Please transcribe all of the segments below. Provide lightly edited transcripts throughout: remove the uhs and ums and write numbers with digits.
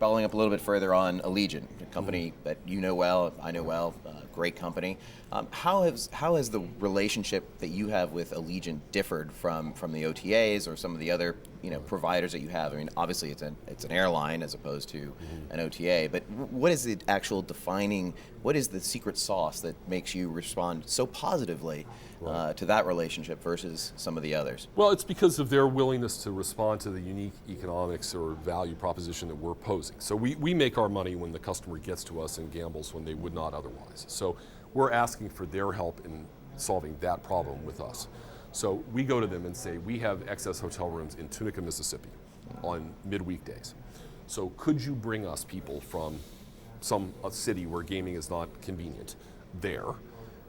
following up a little bit further on Allegiant, a company that you know well, I know well, great company. How has the relationship that you have with Allegiant differed from the OTAs or some of the other providers that you have? I mean, obviously it's an airline as opposed to an OTA, but what is the actual defining? What is the secret sauce that makes you respond so positively to that relationship versus some of the others? Well, it's because of their willingness to respond to the unique economics or value proposition that we're posing. So we make our money when the customer gets to us and gambles when they would not otherwise. So we're asking for their help in solving that problem with us. So we go to them and say, we have excess hotel rooms in Tunica, Mississippi on midweek days. So could you bring us people from a city where gaming is not convenient there?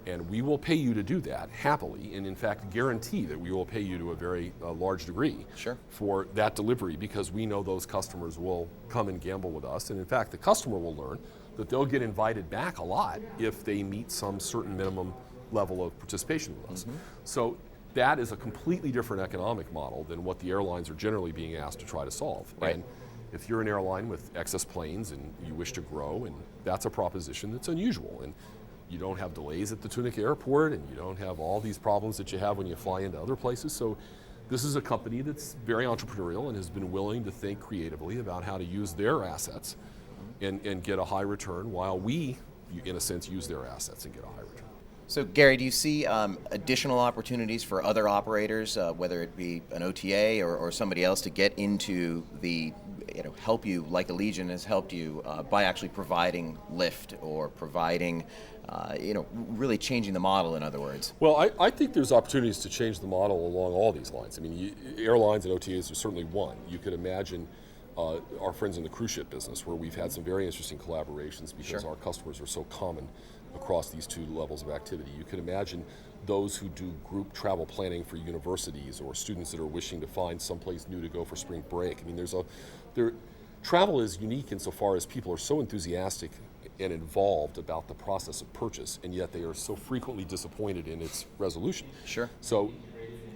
And we will pay you to do that happily, and in fact guarantee that we will pay you to a very large degree for that delivery, because we know those customers will come and gamble with us, and in fact the customer will learn that they'll get invited back a lot if they meet some certain minimum level of participation with us. So that is a completely different economic model than what the airlines are generally being asked to try to solve. And if you're an airline with excess planes and you wish to grow, and that's a proposition that's unusual, and you don't have delays at the Tunica airport, and you don't have all these problems that you have when you fly into other places. So this is a company that's very entrepreneurial and has been willing to think creatively about how to use their assets and get a high return, while we, in a sense, use their assets and get a high return. So Gary, do you see additional opportunities for other operators, whether it be an OTA or somebody else, to get into the, help you like Allegiant has helped you by actually providing lift or providing, really changing the model, in other words? Well, I think there's opportunities to change the model along all these lines. I mean, airlines and OTAs are certainly one. You could imagine our friends in the cruise ship business, where we've had some very interesting collaborations because our customers are so common across these two levels of activity. You can imagine those who do group travel planning for universities or students that are wishing to find someplace new to go for spring break. I mean, travel is unique insofar as people are so enthusiastic and involved about the process of purchase, and yet they are so frequently disappointed in its resolution. So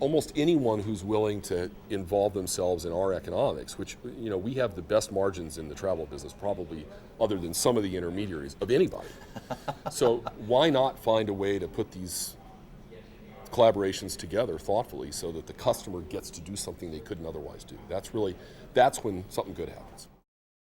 almost anyone who's willing to involve themselves in our economics, which, we have the best margins in the travel business, probably other than some of the intermediaries, of anybody. So why not find a way to put these collaborations together thoughtfully so that the customer gets to do something they couldn't otherwise do? That's when something good happens.